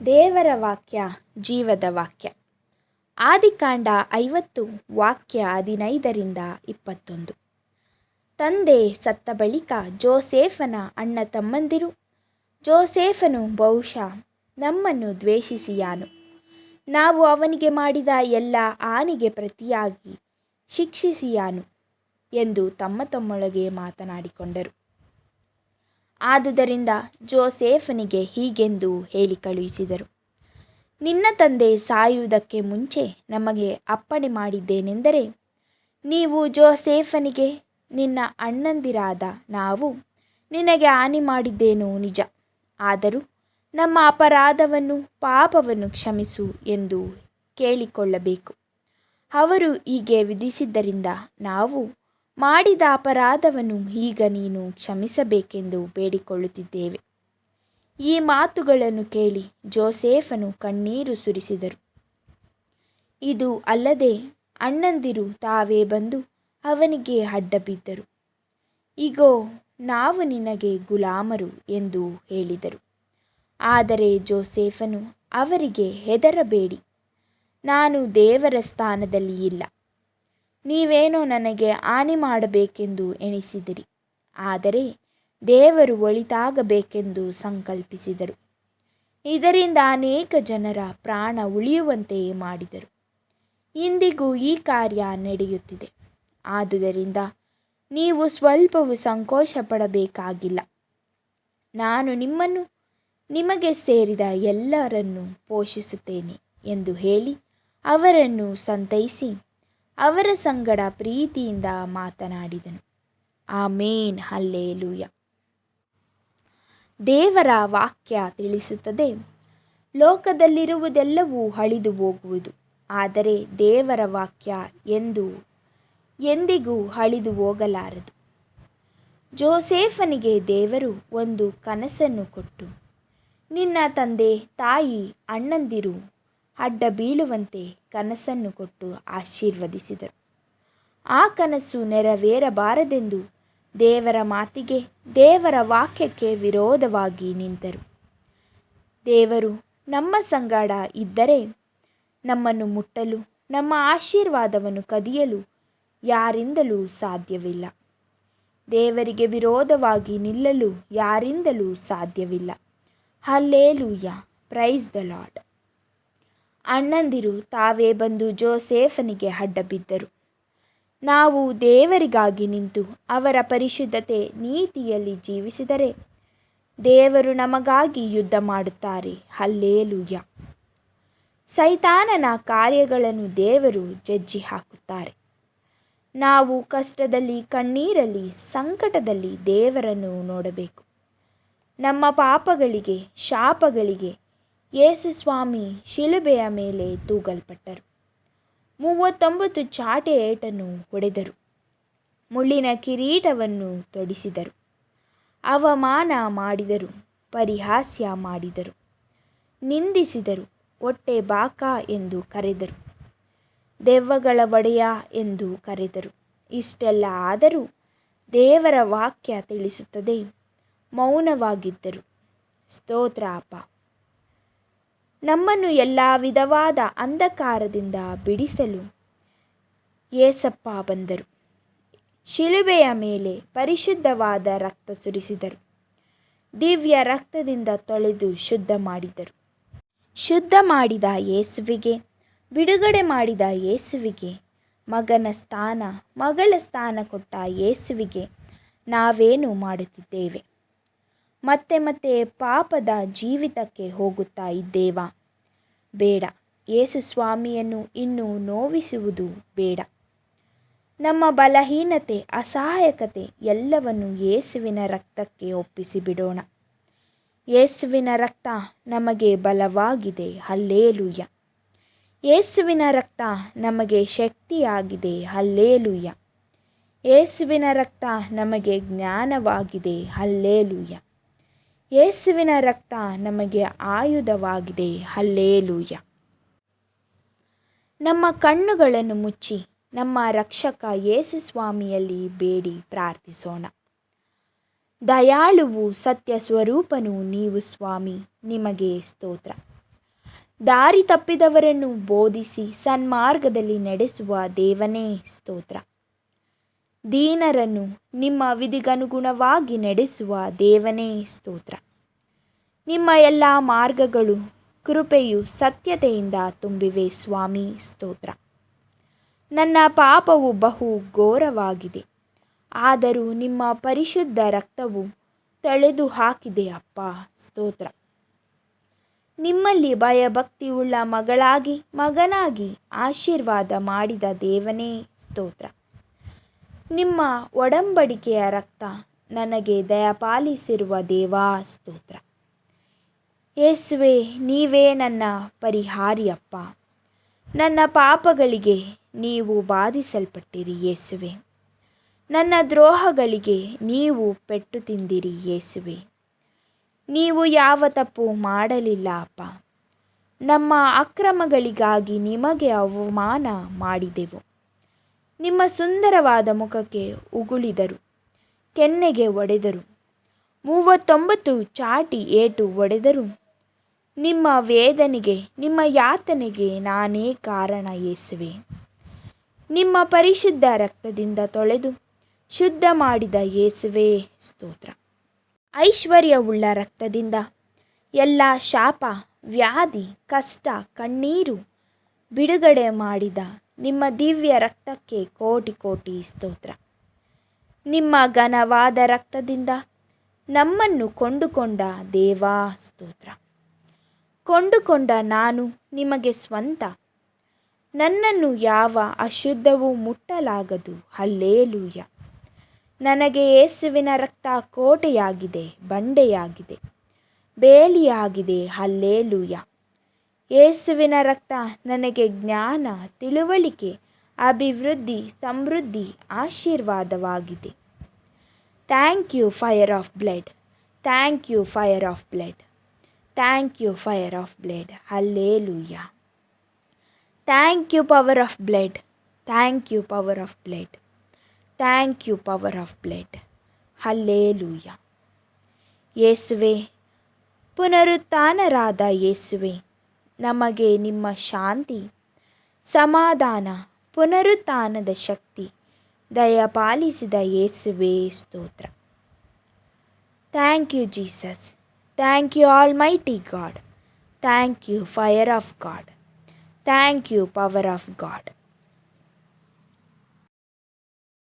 ದೇವರ ವಾಕ್ಯ ಜೀವದ ವಾಕ್ಯ. ಆದಿಕಾಂಡ 50 ವಾಕ್ಯ 15-21. ತಂದೆ ಸತ್ತ ಬಳಿಕ ಜೋಸೇಫನ ಅಣ್ಣ ತಮ್ಮಂದಿರು, ಜೋಸೇಫನು ಬಹುಶಃ ನಮ್ಮನ್ನು ದ್ವೇಷಿಸಿಯಾನು, ನಾವು ಅವನಿಗೆ ಮಾಡಿದ ಎಲ್ಲ ಹಾನಿಗೆ ಪ್ರತಿಯಾಗಿ ಶಿಕ್ಷಿಸಿಯಾನು ಎಂದು ತಮ್ಮೊಳಗೆ ಮಾತನಾಡಿಕೊಂಡರು. ಆದುದರಿಂದ ಜೋಸೇಫನಿಗೆ ಹೀಗೆಂದು ಹೇಳಿ ಕಳುಹಿಸಿದರು, ನಿನ್ನ ತಂದೆ ಸಾಯುವುದಕ್ಕೆ ಮುಂಚೆ ನಮಗೆ ಅಪ್ಪಣೆ ಮಾಡಿದ್ದೇನೆಂದರೆ, ನೀವು ಜೋಸೇಫನಿಗೆ, ನಿನ್ನ ಅಣ್ಣಂದಿರಾದ ನಾವು ನಿನಗೆ ಹಾನಿ ಮಾಡಿದ್ದೇನು ನಿಜ, ಆದರೂ ನಮ್ಮ ಅಪರಾಧವನ್ನು ಪಾಪವನ್ನು ಕ್ಷಮಿಸು ಎಂದು ಕೇಳಿಕೊಳ್ಳಬೇಕು. ಅವರು ಹೀಗೆ ವಿಧಿಸಿದ್ದರಿಂದ ನಾವು ಮಾಡಿದ ಅಪರಾಧವನ್ನು ಈಗ ನೀನು ಕ್ಷಮಿಸಬೇಕೆಂದು ಬೇಡಿಕೊಳ್ಳುತ್ತಿದ್ದೇವೆ. ಈ ಮಾತುಗಳನ್ನು ಕೇಳಿ ಜೋಸೇಫನು ಕಣ್ಣೀರು ಸುರಿಸಿದರು. ಇದು ಅಲ್ಲದೆ ಅಣ್ಣಂದಿರು ತಾವೇ ಬಂದು ಅವನಿಗೆ ಅಡ್ಡಬಿದ್ದರು. ಇಗೋ, ನಾವು ನಿನಗೆ ಗುಲಾಮರು ಎಂದು ಹೇಳಿದರು. ಆದರೆ ಜೋಸೇಫನು ಅವರಿಗೆ, ಹೆದರಬೇಡಿ, ನಾನು ದೇವರ ಸ್ಥಾನದಲ್ಲಿ ಇಲ್ಲ. ನೀವೇನೋ ನನಗೆ ಹಾನಿ ಮಾಡಬೇಕೆಂದು ಎಣಿಸಿದಿರಿ, ಆದರೆ ದೇವರು ಒಳಿತಾಗಬೇಕೆಂದು ಸಂಕಲ್ಪಿಸಿದರು. ಇದರಿಂದ ಅನೇಕ ಜನರ ಪ್ರಾಣ ಉಳಿಯುವಂತೆ ಮಾಡಿದರು. ಇಂದಿಗೂ ಈ ಕಾರ್ಯ ನಡೆಯುತ್ತಿದೆ. ಆದುದರಿಂದ ನೀವು ಸ್ವಲ್ಪವೂ ಸಂಕೋಚ ಪಡಬೇಕಾಗಿಲ್ಲ. ನಾನು ನಿಮ್ಮನ್ನು, ನಿಮಗೆ ಸೇರಿದ ಎಲ್ಲರನ್ನೂ ಪೋಷಿಸುತ್ತೇನೆ ಎಂದು ಹೇಳಿ ಅವರನ್ನು ಸಂತೈಸಿ ಅವರ ಸಂಗಡ ಪ್ರೀತಿಯಿಂದ ಮಾತನಾಡಿದನು. ಆಮೇನ್, ಹಲ್ಲೆಲೂಯ. ದೇವರ ವಾಕ್ಯ ತಿಳಿಸುತ್ತದೆ, ಲೋಕದಲ್ಲಿರುವುದೆಲ್ಲವೂ ಅಳಿದು ಹೋಗುವುದು, ಆದರೆ ದೇವರ ವಾಕ್ಯ ಎಂದಿಗೂ ಅಳಿದು ಹೋಗಲಾರದು. ಜೋಸೇಫನಿಗೆ ದೇವರು ಒಂದು ಕನಸನ್ನು ಕೊಟ್ಟು, ನಿನ್ನ ತಂದೆ ತಾಯಿ ಅಣ್ಣಂದಿರು ಅಡ್ಡ ಬೀಳುವಂತೆ ಕನಸನ್ನು ಕೊಟ್ಟು ಆಶೀರ್ವದಿಸಿದರು. ಆ ಕನಸು ನೆರವೇರಬಾರದೆಂದು ದೇವರ ಮಾತಿಗೆ, ದೇವರ ವಾಕ್ಯಕ್ಕೆ ವಿರೋಧವಾಗಿ ನಿಂತರು. ದೇವರು ನಮ್ಮ ಸಂಗಡ ಇದ್ದರೆ ನಮ್ಮನ್ನು ಮುಟ್ಟಲು, ನಮ್ಮ ಆಶೀರ್ವಾದವನ್ನು ಕದಿಯಲು ಯಾರಿಂದಲೂ ಸಾಧ್ಯವಿಲ್ಲ. ದೇವರಿಗೆ ವಿರೋಧವಾಗಿ ನಿಲ್ಲಲು ಯಾರಿಂದಲೂ ಸಾಧ್ಯವಿಲ್ಲ. Hallelujah, praise the lord. ಅಣ್ಣಂದಿರು ತಾವೇ ಬಂದು ಜೋಸೇಫನಿಗೆ ಅಡ್ಡಬಿದ್ದರು. ನಾವು ದೇವರಿಗಾಗಿ ನಿಂತು ಅವರ ಪರಿಶುದ್ಧತೆ ನೀತಿಯಲ್ಲಿ ಜೀವಿಸಿದರೆ ದೇವರು ನಮಗಾಗಿ ಯುದ್ಧ ಮಾಡುತ್ತಾರೆ. ಹಲ್ಲೆಲೂಯ. ಸೈತಾನನ ಕಾರ್ಯಗಳನ್ನು ದೇವರು ಜಜ್ಜಿ ಹಾಕುತ್ತಾರೆ. ನಾವು ಕಷ್ಟದಲ್ಲಿ, ಕಣ್ಣೀರಲ್ಲಿ, ಸಂಕಟದಲ್ಲಿ ದೇವರನ್ನು ನೋಡಬೇಕು. ನಮ್ಮ ಪಾಪಗಳಿಗೆ, ಶಾಪಗಳಿಗೆ ಯೇಸು ಸ್ವಾಮಿ ಶಿಲುಬೆಯ ಮೇಲೆ ತೂಗಲ್ಪಟ್ಟರು. 39 ಚಾಟೆ ಏಟನ್ನು ಹೊಡೆದರು, ಮುಳ್ಳಿನ ಕಿರೀಟವನ್ನು ತೊಡಿಸಿದರು, ಅವಮಾನ ಮಾಡಿದರು, ಪರಿಹಾಸ್ಯ ಮಾಡಿದರು, ನಿಂದಿಸಿದರು, ಹೊಟ್ಟೆ ಬಾಕ ಎಂದು ಕರೆದರು, ದೆವ್ವಗಳ ಒಡೆಯ ಎಂದು ಕರೆದರು. ಇಷ್ಟೆಲ್ಲ ಆದರೂ ದೇವರ ವಾಕ್ಯ ತಿಳಿಸುತ್ತದೆ, ಮೌನವಾಗಿದ್ದರು. ಸ್ತೋತ್ರ ಅಪ್ಪ. ನಮ್ಮನ್ನು ಎಲ್ಲ ವಿಧವಾದ ಅಂಧಕಾರದಿಂದ ಬಿಡಿಸಲು ಯೇಸಪ್ಪ ಬಂದರು. ಶಿಲುಬೆಯ ಮೇಲೆ ಪರಿಶುದ್ಧವಾದ ರಕ್ತ ಸುರಿಸಿದರು. ದಿವ್ಯ ರಕ್ತದಿಂದ ತೊಳೆದು ಶುದ್ಧ ಮಾಡಿದರು. ಶುದ್ಧ ಮಾಡಿದ ಯೇಸುವಿಗೆ, ಬಿಡುಗಡೆ ಮಾಡಿದ ಯೇಸುವಿಗೆ, ಮಗನ ಸ್ಥಾನ, ಮಗಳ ಸ್ಥಾನ ಕೊಟ್ಟ ಯೇಸುವಿಗೆ ನಾವೇನು ಮಾಡುತ್ತಿದ್ದೇವೆ? ಮತ್ತೆ ಮತ್ತೆ ಪಾಪದ ಜೀವಿತಕ್ಕೆ ಹೋಗುತ್ತಾ ಇದ್ದೇವಾ? ಬೇಡ. ಯೇಸು ಸ್ವಾಮಿಯನ್ನು ಇನ್ನೂ ನೋವಿಸುವುದು ಬೇಡ. ನಮ್ಮ ಬಲಹೀನತೆ, ಅಸಹಾಯಕತೆ ಎಲ್ಲವನ್ನು ಯೇಸುವಿನ ರಕ್ತಕ್ಕೆ ಒಪ್ಪಿಸಿಬಿಡೋಣ. ಯೇಸುವಿನ ರಕ್ತ ನಮಗೆ ಬಲವಾಗಿದೆ. ಹಲ್ಲೆಲೂಯ. ಯೇಸುವಿನ ರಕ್ತ ನಮಗೆ ಶಕ್ತಿಯಾಗಿದೆ. ಹಲ್ಲೆಲೂಯ. ಯೇಸುವಿನ ರಕ್ತ ನಮಗೆ ಜ್ಞಾನವಾಗಿದೆ. ಹಲ್ಲೆಲೂಯ. ಯೇಸುವಿನ ರಕ್ತ ನಮಗೆ ಆಯುಧವಾಗಿದೆ. ಹಲ್ಲೆಲೂಯ. ನಮ್ಮ ಕಣ್ಣುಗಳನ್ನು ಮುಚ್ಚಿ ನಮ್ಮ ರಕ್ಷಕ ಯೇಸು ಸ್ವಾಮಿಯಲ್ಲಿ ಬೇಡಿ ಪ್ರಾರ್ಥಿಸೋಣ. ದಯಾಳುವು ಸತ್ಯ ಸ್ವರೂಪನು ನೀವು ಸ್ವಾಮಿ, ನಿಮಗೆ ಸ್ತೋತ್ರ. ದಾರಿ ತಪ್ಪಿದವರನ್ನು ಬೋಧಿಸಿ ಸನ್ಮಾರ್ಗದಲ್ಲಿ ನಡೆಸುವ ದೇವನೇ ಸ್ತೋತ್ರ. ದೀನರನ್ನು ನಿಮ್ಮ ವಿಧಿಗನುಗುಣವಾಗಿ ನಡೆಸುವ ದೇವನೇ ಸ್ತೋತ್ರ. ನಿಮ್ಮ ಎಲ್ಲ ಮಾರ್ಗಗಳು ಕೃಪೆಯು ಸತ್ಯತೆಯಿಂದ ತುಂಬಿವೆ ಸ್ವಾಮಿ ಸ್ತೋತ್ರ. ನನ್ನ ಪಾಪವು ಬಹು ಘೋರವಾಗಿದೆ, ಆದರೂ ನಿಮ್ಮ ಪರಿಶುದ್ಧ ರಕ್ತವು ತೊಳೆದು ಹಾಕಿದೆ ಅಪ್ಪ ಸ್ತೋತ್ರ. ನಿಮ್ಮಲ್ಲಿ ಭಯಭಕ್ತಿಯುಳ್ಳ ಮಗನಾಗಿ ಆಶೀರ್ವಾದ ಮಾಡಿದ ದೇವನೇ ಸ್ತೋತ್ರ. ನಿಮ್ಮ ಒಡಂಬಡಿಕೆಯ ರಕ್ತ ನನಗೆ ದಯಪಾಲಿಸಿರುವ ದೇವಾ ಸ್ತೋತ್ರ. ಯೇಸುವೆ, ನೀವೇ ನನ್ನ ಪರಿಹಾರಿಯಪ್ಪ. ನನ್ನ ಪಾಪಗಳಿಗೆ ನೀವು ಬಾಧಿಸಲ್ಪಟ್ಟಿರಿ ಯೇಸುವೆ. ನನ್ನ ದ್ರೋಹಗಳಿಗೆ ನೀವು ಪೆಟ್ಟು ತಿಂದಿರಿ ಯೇಸುವೆ. ನೀವು ಯಾವ ತಪ್ಪು ಮಾಡಲಿಲ್ಲ ಅಪ್ಪ. ನಮ್ಮ ಅಕ್ರಮಗಳಿಗಾಗಿ ನಿಮಗೆ ಅವಮಾನ ಮಾಡಿದೆವು. ನಿಮ್ಮ ಸುಂದರವಾದ ಮುಖಕ್ಕೆ ಉಗುಳಿದರು, ಕೆನ್ನೆಗೆ ಹೊಡೆದರು, 39 ಚಾಟಿ ಏಟು ಹೊಡೆದರು. ನಿಮ್ಮ ವೇದನೆಗೆ, ನಿಮ್ಮ ಯಾತನೆಗೆ ನಾನೇ ಕಾರಣ ಯೇಸುವೆ. ನಿಮ್ಮ ಪರಿಶುದ್ಧ ರಕ್ತದಿಂದ ತೊಳೆದು ಶುದ್ಧ ಮಾಡಿದ ಯೇಸುವೆ ಸ್ತೋತ್ರ. ಐಶ್ವರ್ಯವುಳ್ಳ ರಕ್ತದಿಂದ ಎಲ್ಲ ಶಾಪ, ವ್ಯಾಧಿ, ಕಷ್ಟ, ಕಣ್ಣೀರು ಬಿಡುಗಡೆ ಮಾಡಿದ ನಿಮ್ಮ ದಿವ್ಯ ರಕ್ತಕ್ಕೆ ಕೋಟಿ ಕೋಟಿ ಸ್ತೋತ್ರ. ನಿಮ್ಮ ಘನವಾದ ರಕ್ತದಿಂದ ನಮ್ಮನ್ನು ಕೊಂಡುಕೊಂಡ ದೇವಾ ಸ್ತೋತ್ರ. ಕೊಂಡುಕೊಂಡ ನಾನು ನಿಮಗೆ ಸ್ವಂತ. ನನ್ನನ್ನು ಯಾವ ಅಶುದ್ಧವೂ ಮುಟ್ಟಲಾಗದು. ಹಲ್ಲೇಲೂಯ. ನನಗೆ ಯೇಸುವಿನ ರಕ್ತ ಕೋಟೆಯಾಗಿದೆ, ಬಂಡೆಯಾಗಿದೆ, ಬೇಲಿಯಾಗಿದೆ. ಹಲ್ಲೇಲೂಯ. ಯೇಸುವಿನ ರಕ್ತ ನನಗೆ ಜ್ಞಾನ, ತಿಳುವಳಿಕೆ, ಅಭಿವೃದ್ಧಿ, ಸಮೃದ್ಧಿ, ಆಶೀರ್ವಾದವಾಗಿದೆ. Thank you fire of blood. Thank you fire of blood. Thank you fire of blood. Hallelujah. Thank you power of blood. Thank you power of blood. Thank you power of blood. Hallelujah. ಯೇಸುವೆ, ಪುನರುತ್ಥಾನರಾದ ಯೇಸುವೆ, ನಮಗೆ ನಿಮ್ಮ ಶಾಂತಿ, ಸಮಾಧಾನ, ಪುನರುತ್ಥಾನದ ಶಕ್ತಿ ದಯಪಾಲಿಸಿದ ಯೇಸುವೆ ಸ್ತೋತ್ರ. Thank you Jesus. Thank you almighty God. Thank you fire of God. Thank you power of god.